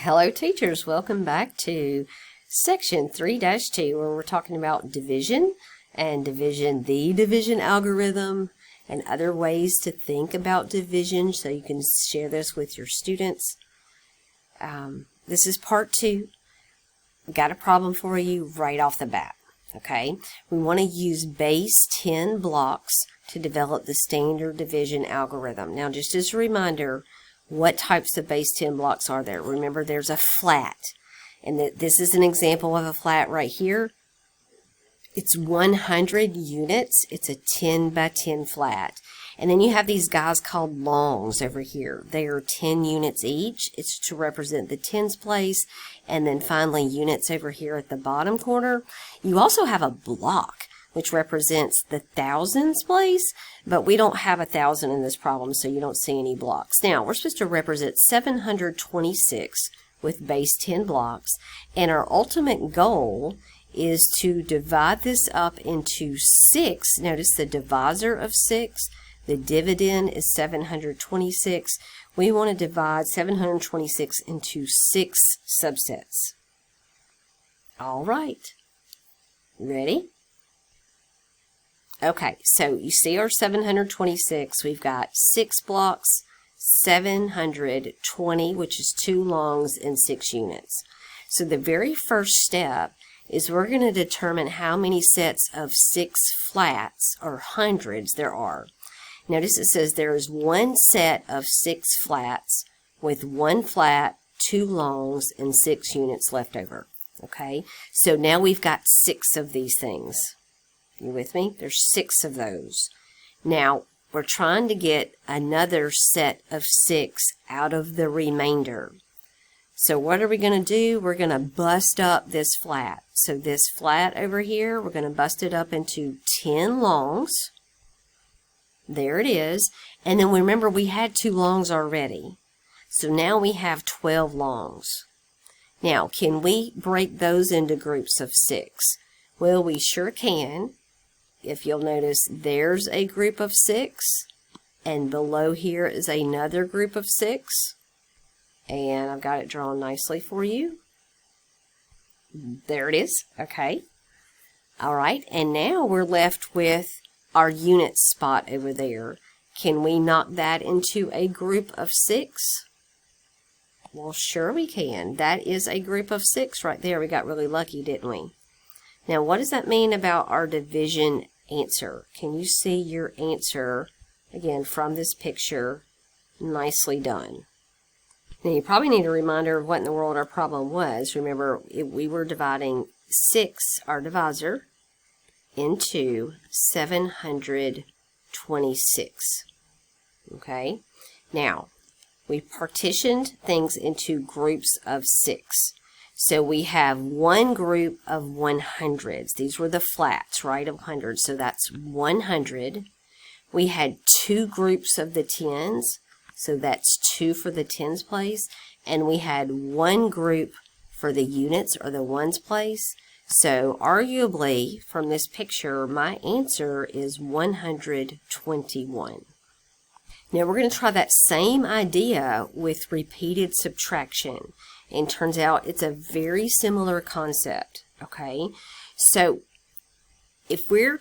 Hello teachers, welcome back to section 3-2 where we're talking about division and the division algorithm and other ways to think about division so you can share this with your students. This is part 2. Got a problem for you right off the bat. Okay, we want to use base 10 blocks to develop the standard division algorithm. Now just as a reminder, what types of base 10 blocks are there? Remember, there's a flat, and this is an example of a flat right here. It's 100 units. It's a 10 by 10 flat. And then you have these guys called longs over here. They are 10 units each. It's to represent the tens place. And then finally units over here at the bottom corner. You also have a block, which represents the thousands place, but we don't have 1,000 in this problem, so you don't see any blocks. Now, we're supposed to represent 726 with base 10 blocks, and our ultimate goal is to divide this up into 6. Notice the divisor of 6. The dividend is 726. We want to divide 726 into 6 subsets. All right. Ready? Okay, so you see our 726. We've got 6 blocks, 720, which is 2 longs and 6 units. So the very first step is we're going to determine how many sets of 6 flats or hundreds there are. Notice it says there is one set of 6 flats with 1 flat, 2 longs, and 6 units left over. Okay, so now we've got 6 of these things. You with me? There's 6 of those. Now, we're trying to get another set of 6 out of the remainder. So what are we going to do? We're going to bust up this flat. So this flat over here, we're going to bust it up into 10 longs. There it is. And then remember, we had 2 longs already. So now we have 12 longs. Now, can we break those into groups of 6? Well, we sure can. If you'll notice, there's a group of 6, and below here is another group of 6, and I've got it drawn nicely for you. There it is. Okay. All right, and now we're left with our unit spot over there. Can we knock that into a group of 6? Well, sure we can. That is a group of 6 right there. We got really lucky, didn't we? Now, what does that mean about our division answer? Can you see your answer, again, from this picture? Nicely done. Now, you probably need a reminder of what in the world our problem was. Remember, we were dividing 6, our divisor, into 726. Okay? Now, we partitioned things into groups of 6. So we have one group of 100s. These were the flats, right, of hundreds. So that's 100. We had 2 groups of the 10s. So that's 2 for the tens place. And we had 1 group for the units or the ones place. So arguably, from this picture, my answer is 121. Now we're going to try that same idea with repeated subtraction. And turns out it's a very similar concept, okay? So if we're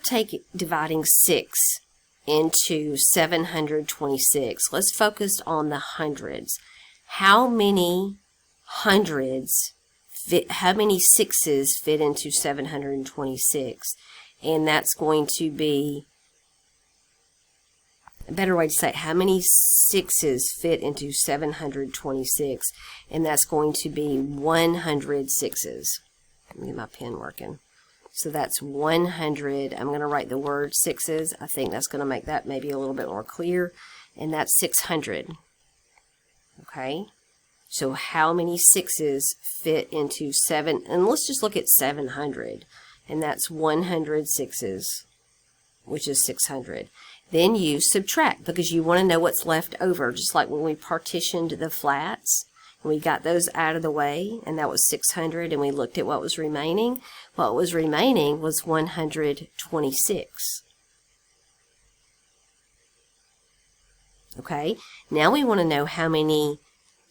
dividing 6 into 726, let's focus on the hundreds. How many hundreds how many 6s fit into 726? And that's going to be a better way to say it, how many 6s fit into 726? And that's going to be 100 6s. Let me get my pen working. So that's 100. I'm going to write the word 6s. I think that's going to make that maybe a little bit more clear. And that's 600. Okay? So how many 6s fit into 7? And let's just look at 700. And that's 100 6s, which is 600. Then you subtract because you want to know what's left over, just like when we partitioned the flats. We got those out of the way, and that was 600, and we looked at what was remaining. What was remaining was 126. Okay, now we want to know how many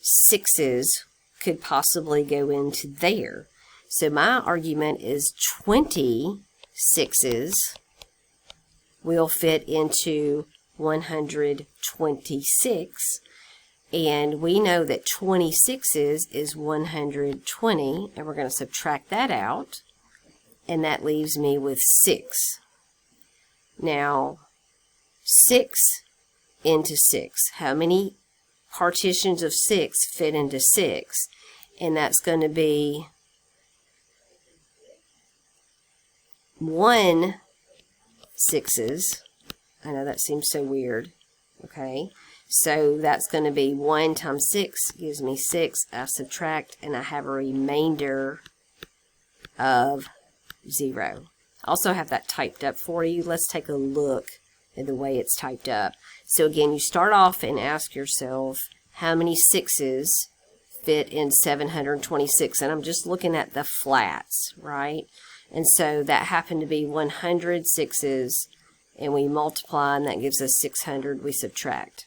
6s could possibly go into there. So my argument is 20 6s will fit into 126. And we know that 20 6s is 120. And we're going to subtract that out. And that leaves me with 6. Now, 6 into 6. How many partitions of 6 fit into 6? And that's going to be 1 6s. I know that seems so weird. Okay, so that's going to be 1 times 6 gives me 6. I subtract, and I have a remainder of 0. I also have that typed up for you. Let's take a look at the way it's typed up. So again, you start off and ask yourself, how many 6s fit in 726? And I'm just looking at the flats, right? And so that happened to be 100 6s, and we multiply, and that gives us 600. We subtract.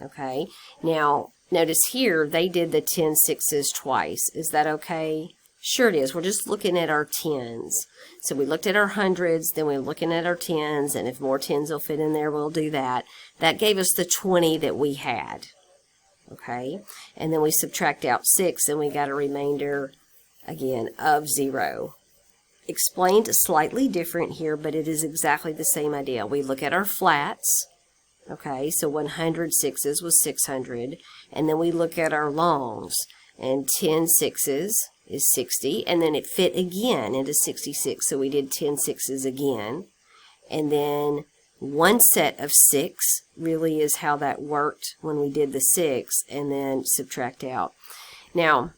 Okay? Now, notice here, they did the 10 6s twice. Is that okay? Sure it is. We're just looking at our 10s. So we looked at our hundreds, then we're looking at our 10s, and if more 10s will fit in there, we'll do that. That gave us the 20 that we had. Okay? And then we subtract out 6, and we got a remainder, again, of 0. Explained slightly different here, but it is exactly the same idea. We look at our flats. Okay, so 100 6s was 600. And then we look at our longs, and 10 6s is 60, and then it fit again into 66, so we did 10 6s again. And then one set of 6 really is how that worked when we did the 6, and then subtract out. Now,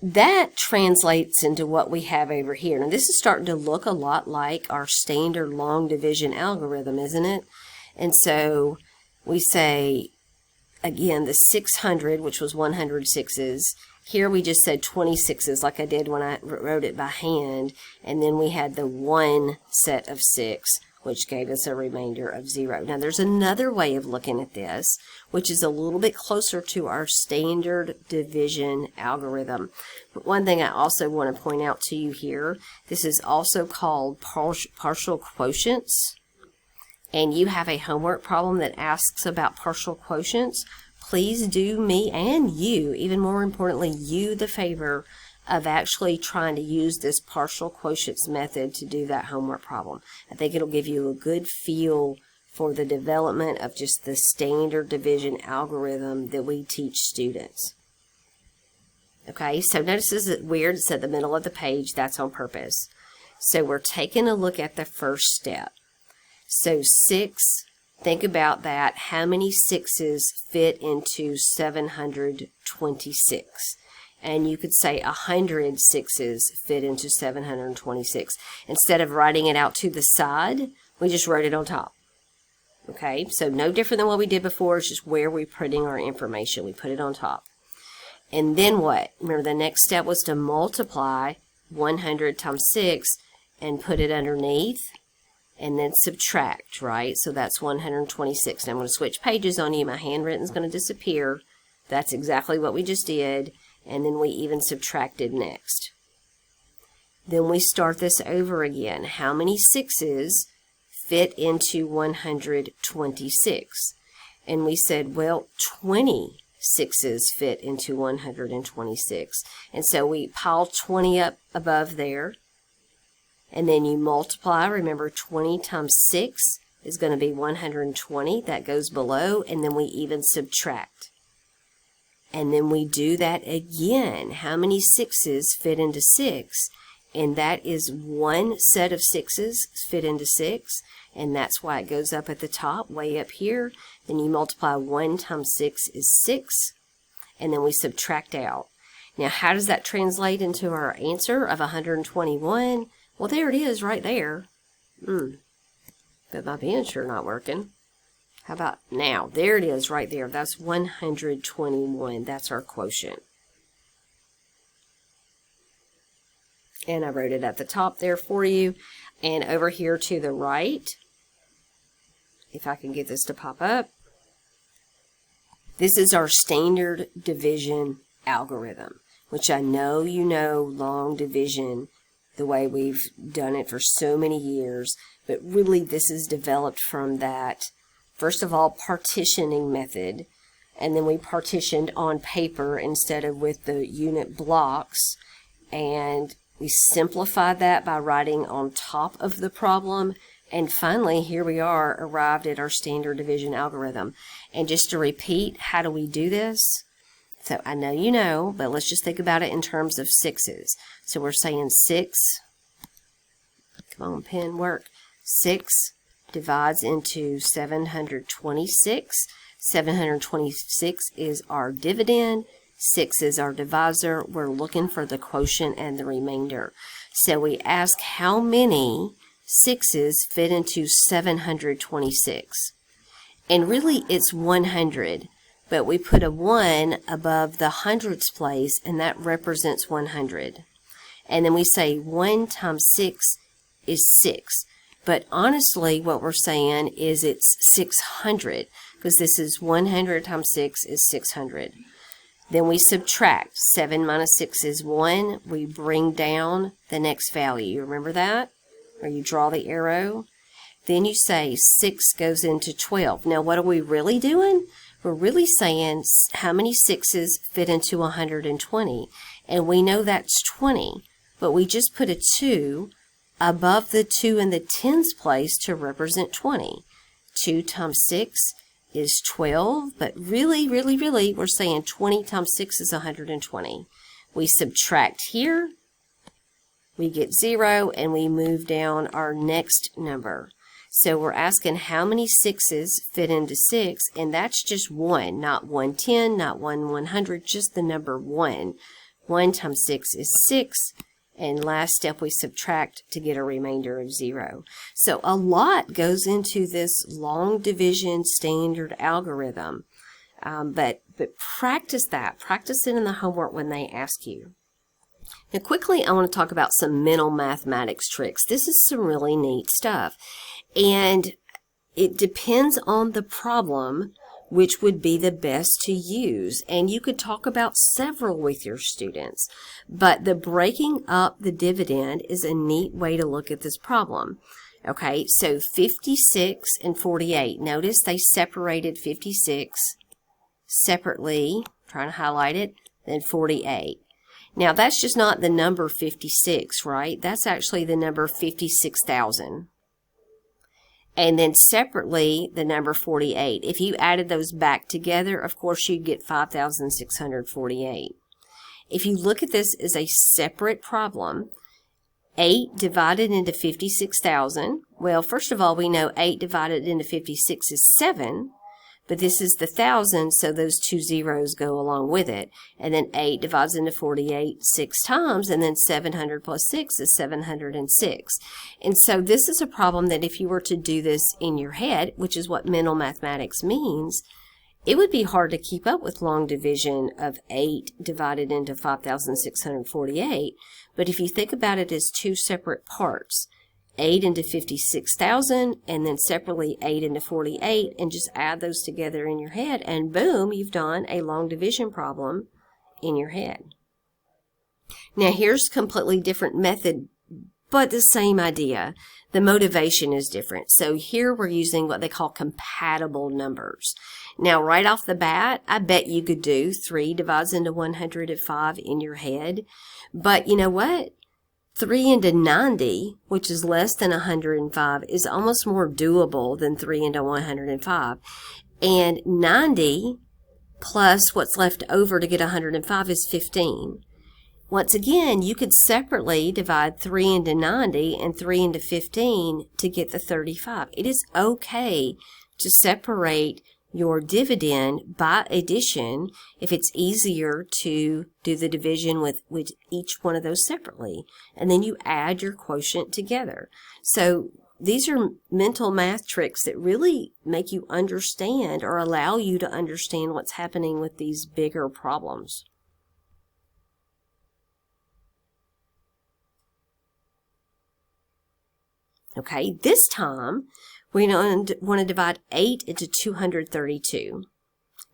that translates into what we have over here. Now, this is starting to look a lot like our standard long division algorithm, isn't it? And so we say, again, the 600, which was 100 6s. Here we just said 26s like I did when I wrote it by hand. And then we had the one set of 6, which gave us a remainder of 0. Now, there's another way of looking at this, which is a little bit closer to our standard division algorithm. But one thing I also want to point out to you here, this is also called partial quotients. And you have a homework problem that asks about partial quotients. Please do me and you, even more importantly, you the favor of actually trying to use this partial quotients method to do that homework problem. I think it'll give you a good feel for the development of just the standard division algorithm that we teach students. Okay, so notice this is weird. It's at the middle of the page. That's on purpose. So we're taking a look at the first step. So 6, think about that. How many 6s fit into 726? And you could say 100 6s fit into 726. Instead of writing it out to the side, we just wrote it on top. Okay, so no different than what we did before. It's just where we're putting our information. We put it on top. And then what? Remember, the next step was to multiply 100 times 6 and put it underneath. And then subtract, right? So that's 126. Now I'm going to switch pages on you. My handwritten is going to disappear. That's exactly what we just did. And then we even subtracted next. Then we start this over again. How many 6s fit into 126? And we said, well, 20 6s fit into 126. And so we pile 20 up above there. And then you multiply. Remember, 20 times 6 is going to be 120. That goes below. And then we even subtract. And then we do that again. How many 6s fit into 6? And that is one set of 6s fit into 6. And that's why it goes up at the top, way up here. Then you multiply 1 times 6 is 6. And then we subtract out. Now, how does that translate into our answer of 121? Well, there it is right there. But my pen's sure not working. How about now? There it is right there. That's 121. That's our quotient. And I wrote it at the top there for you. And over here to the right, if I can get this to pop up, This is our standard division algorithm, which I know you know long division the way we've done it for so many years, but really this is developed from that, first of all, partitioning method, and then we partitioned on paper instead of with the unit blocks, and we simplified that by writing on top of the problem, and finally here we are, arrived at our standard division algorithm. And just to repeat, how do we do this? So I know you know, but let's just think about it in terms of sixes. So we're saying 6, come on pen, work, 6 divides into 726. 726 is our dividend, 6 is our divisor. We're looking for the quotient and the remainder. So we ask how many 6s fit into 726. And really it's 100. But we put a 1 above the hundreds place, and that represents 100. And then we say 1 times 6 is 6. But honestly, what we're saying is it's 600, because this is 100 times 6 is 600. Then we subtract. 7 minus 6 is 1. We bring down the next value. You remember that? Or you draw the arrow. Then you say 6 goes into 12. Now, what are we really doing? We're really saying how many 6s fit into 120. And we know that's 20. But we just put a 2 above the 2 in the tens place to represent 20. 2 times 6 is 12. But really, we're saying 20 times 6 is 120. We subtract here. We get 0. And we move down our next number. So we're asking how many 6s fit into 6, and that's just 1, not 110, not 100, just the number 1. 1 times 6 is 6, and last step we subtract to get a remainder of 0. So a lot goes into this long division standard algorithm, but practice that. Practice it in the homework when they ask you. Now quickly I want to talk about some mental mathematics tricks. This is some really neat stuff. And it depends on the problem which would be the best to use. And you could talk about several with your students. But the breaking up the dividend is a neat way to look at this problem. Okay, so 56 and 48. Notice they separated 56 separately. I'm trying to highlight it. Then 48. Now that's just not the number 56, right? That's actually the number 56,000. And then separately, the number 48. If you added those back together, of course, you'd get 5,648. If you look at this as a separate problem, 8 divided into 56,000. Well, first of all, we know 8 divided into 56 is 7. But this is the 1,000, so those 2 zeros go along with it. And then 8 divides into 48 6 times, and then 700 plus 6 is 706. And so this is a problem that if you were to do this in your head, which is what mental mathematics means, it would be hard to keep up with long division of 8 divided into 5,648. But if you think about it as two separate parts, 8 into 56,000, and then separately 8 into 48, and just add those together in your head, and boom, you've done a long division problem in your head. Now here's a completely different method, but the same idea. The motivation is different. So here we're using what they call compatible numbers. Now right off the bat, I bet you could do 3 divides into 105 in your head, but you know what? 3 into 90, which is less than 105, is almost more doable than 3 into 105. And 90 plus what's left over to get 105 is 15. Once again, you could separately divide 3 into 90 and 3 into 15 to get the 35. It is okay to separate your dividend by addition if it's easier to do the division with each one of those separately. And then you add your quotient together. So these are mental math tricks that really make you understand or allow you to understand what's happening with these bigger problems. Okay, this time we want to divide 8 into 232.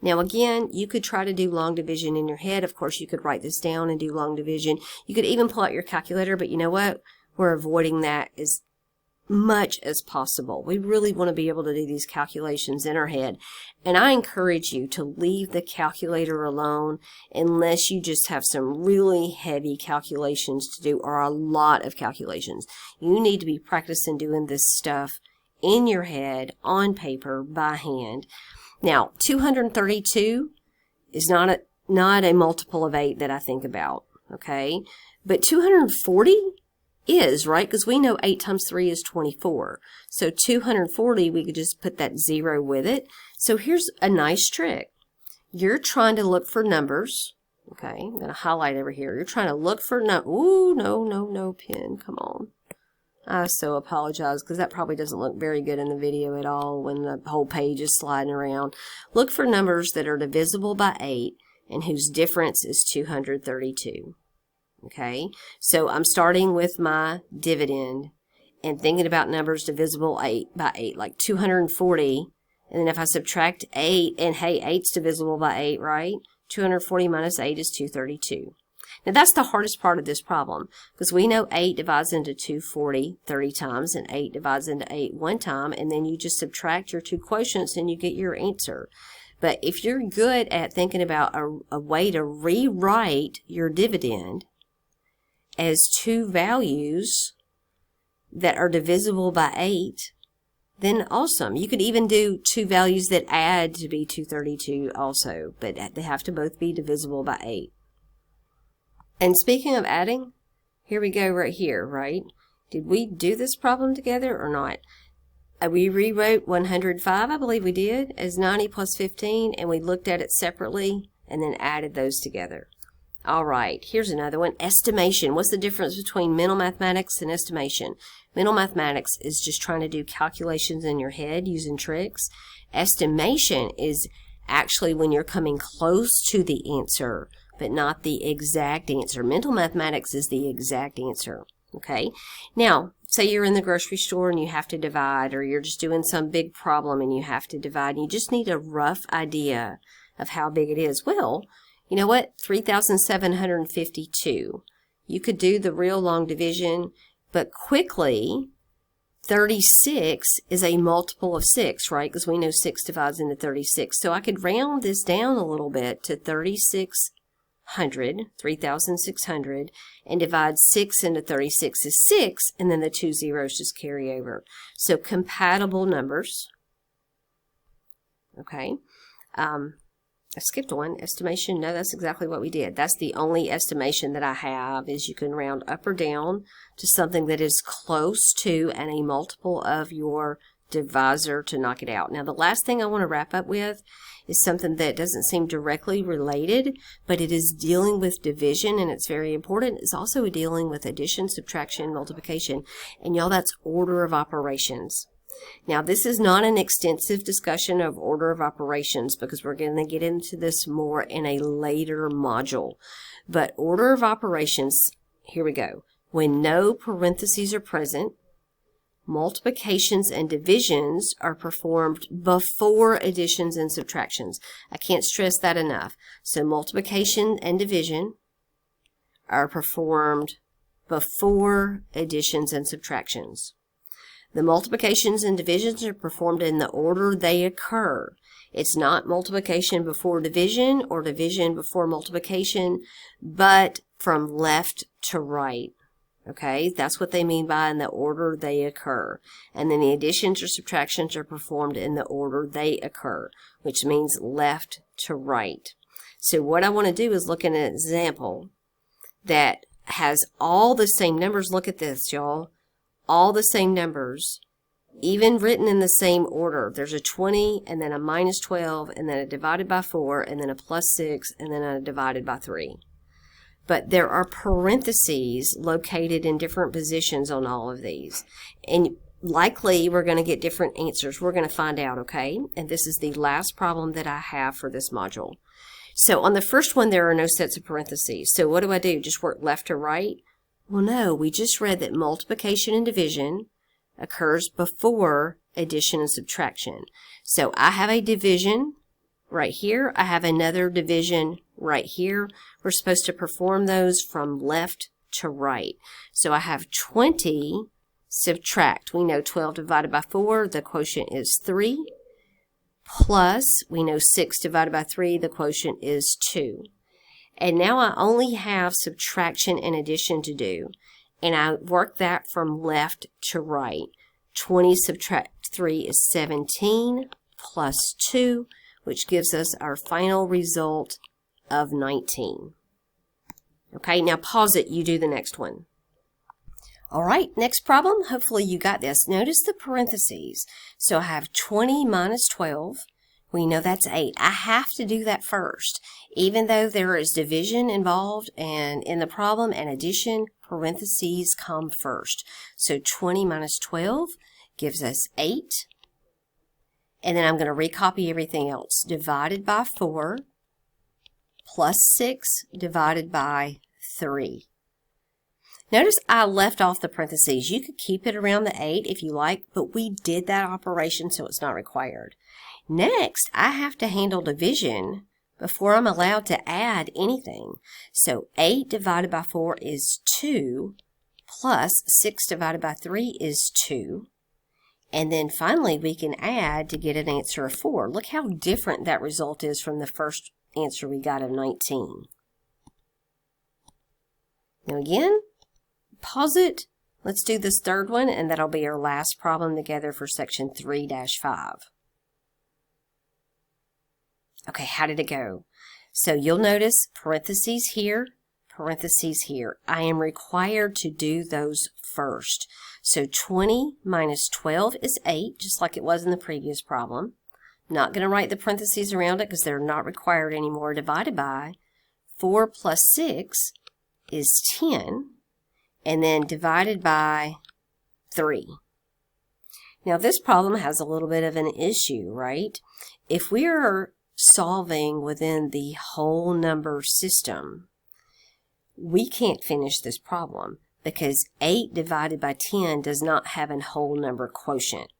Now again, you could try to do long division in your head. Of course, you could write this down and do long division. You could even pull out your calculator, but you know what? We're avoiding that as much as possible. We really want to be able to do these calculations in our head. And I encourage you to leave the calculator alone unless you just have some really heavy calculations to do or a lot of calculations. You need to be practicing doing this stuff in your head, on paper, by hand. Now, 232 is not a multiple of 8 that I think about, okay? But 240 is, right? Because we know 8 times 3 is 24. So 240, we could just put that 0 with it. So here's a nice trick. You're trying to look for numbers. Okay, I'm going to highlight over here. You're trying to look for ooh, no, pen. Come on. I so apologize because that probably doesn't look very good in the video at all when the whole page is sliding around. Look for numbers that are divisible by 8 and whose difference is 232. Okay, so I'm starting with my dividend and thinking about numbers divisible by 8, like 240. And then if I subtract 8, and hey, 8's divisible by 8, right? 240 minus 8 is 232. Now that's the hardest part of this problem because we know 8 divides into 240 30 times and 8 divides into 8 one time, and then you just subtract your two quotients and you get your answer. But if you're good at thinking about a way to rewrite your dividend as two values that are divisible by 8, then awesome. You could even do two values that add to be 232 also, but they have to both be divisible by 8. And speaking of adding, here we go right here, right? Did we do this problem together or not? We rewrote 105, I believe we did, as 90 plus 15, and we looked at it separately and then added those together. All right, here's another one. Estimation. What's the difference between mental mathematics and estimation? Mental mathematics is just trying to do calculations in your head using tricks. Estimation is actually when you're coming close to the answer, but not the exact answer. Mental mathematics is the exact answer. Okay? Now, say you're in the grocery store and you have to divide, or you're just doing some big problem and you have to divide, and you just need a rough idea of how big it is. Well, you know what? 3,752. You could do the real long division, but quickly, 36 is a multiple of 6, right? Because we know 6 divides into 36. So I could round this down a little bit to 3,600, and divide 6 into 36 is 6, and then the two zeros just carry over. So compatible numbers. Okay. I skipped one. Estimation. No, that's exactly what we did. That's the only estimation that I have, is you can round up or down to something that is close to and a multiple of your divisor to knock it out. Now, the last thing I want to wrap up with is something that doesn't seem directly related, but it is dealing with division, and it's very important. It's also dealing with addition, subtraction, multiplication, and y'all, that's order of operations. Now, this is not an extensive discussion of order of operations because we're going to get into this more in a later module. But order of operations, here we go. When no parentheses are present, multiplications and divisions are performed before additions and subtractions. I can't stress that enough. So multiplication and division are performed before additions and subtractions. The multiplications and divisions are performed in the order they occur. It's not multiplication before division or division before multiplication, but from left to right. Okay, that's what they mean by in the order they occur. And then the additions or subtractions are performed in the order they occur, which means left to right. So what I want to do is look at an example that has all the same numbers. Look at this, y'all. All the same numbers, even written in the same order. There's a 20, and then a minus 12, and then a divided by 4, and then a plus 6, and then a divided by 3. But there are parentheses located in different positions on all of these. And likely we're going to get different answers. We're going to find out, okay? And this is the last problem that I have for this module. So on the first one, there are no sets of parentheses. So what do? Just work left to right? Well, no, we just read that multiplication and division occurs before addition and subtraction. So I have a division right here. I have another division right here. We're supposed to perform those from left to right. So I have 20 subtract. We know 12 divided by 4, the quotient is 3. Plus, we know 6 divided by 3, the quotient is 2. And now I only have subtraction and addition to do. And I work that from left to right. 20 subtract 3 is 17 plus 2, which gives us our final result of 19. Okay, now pause it. You do the next one. All right, next problem. Hopefully you got this. Notice the parentheses. So I have 20 minus 12. We know that's 8. I have to do that first. Even though there is division involved and in the problem and addition, parentheses come first. So 20 minus 12 gives us 8. And then I'm going to recopy everything else. Divided by 4 plus 6 divided by 3. Notice I left off the parentheses. You could keep it around the 8 if you like, but we did that operation, so it's not required. Next, I have to handle division before I'm allowed to add anything. So 8 divided by 4 is 2, plus 6 divided by 3 is 2. And then finally, we can add to get an answer of 4. Look how different that result is from the first answer we got of 19. Now again, pause it. Let's do this third one, and that'll be our last problem together for section 3-5. Okay, how did it go? So you'll notice parentheses here, parentheses here. I am required to do those first. So 20 minus 12 is 8, just like it was in the previous problem. Not going to write the parentheses around it because they're not required anymore. Divided by 4 plus 6 is 10. And then divided by 3. Now this problem has a little bit of an issue, right? If we are solving within the whole number system, we can't finish this problem because 8 divided by 10 does not have a whole number quotient.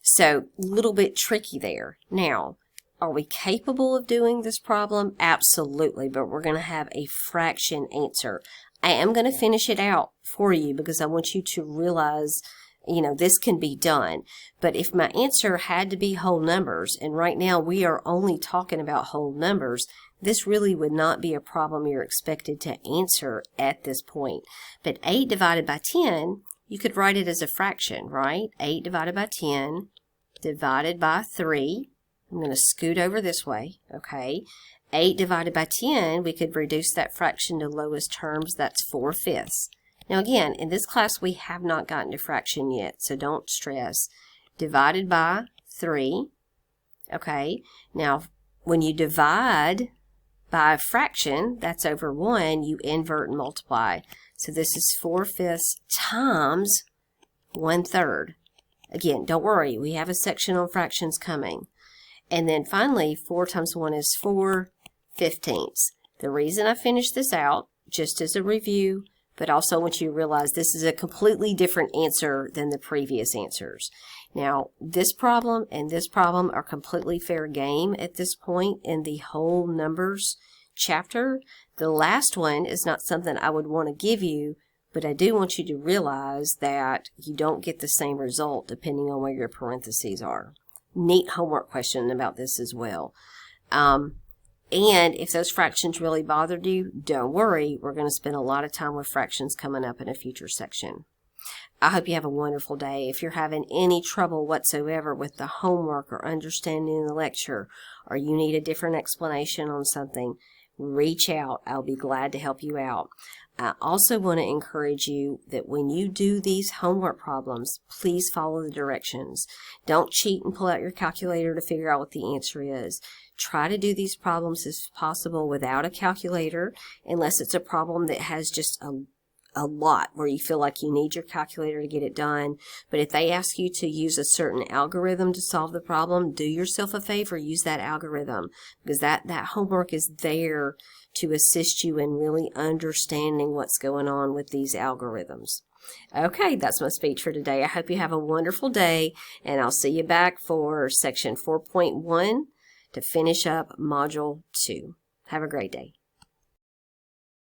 So a little bit tricky there. Now, are we capable of doing this problem? Absolutely, but we're going to have a fraction answer. I am going to finish it out for you because I want you to realize, this can be done. But if my answer had to be whole numbers, and right now we are only talking about whole numbers, this really would not be a problem you're expected to answer at this point. But 8 divided by 10, you could write it as a fraction, right? 8 divided by 10 divided by 3. I'm going to scoot over this way, okay? 8 divided by 10, we could reduce that fraction to lowest terms. That's 4/5. Now again, in this class we have not gotten to fraction yet, so don't stress. Divided by 3, okay? Now, when you divide by a fraction, that's over 1, you invert and multiply. So this is 4/5 times 1/3. Again, don't worry, we have a section on fractions coming. And then finally, 4 times 1 is 4/15. The reason I finished this out, just as a review, but also I want you to realize this is a completely different answer than the previous answers. Now, this problem and this problem are completely fair game at this point in the whole numbers chapter. The last one is not something I would want to give you, but I do want you to realize that you don't get the same result depending on where your parentheses are. Neat homework question about this as well. And if those fractions really bothered you, don't worry. We're going to spend a lot of time with fractions coming up in a future section. I hope you have a wonderful day. If you're having any trouble whatsoever with the homework or understanding the lecture, or you need a different explanation on something, reach out. I'll be glad to help you out. I also want to encourage you that when you do these homework problems, please follow the directions. Don't cheat and pull out your calculator to figure out what the answer is. Try to do these problems as possible without a calculator, unless it's a problem that has just a lot where you feel like you need your calculator to get it done. But if they ask you to use a certain algorithm to solve the problem, do yourself a favor, use that algorithm, because that homework is there to assist you in really understanding what's going on with these algorithms. Okay, that's my speech for today. I hope you have a wonderful day, and I'll see you back for section 4.1 to finish up Module 2. Have a great day.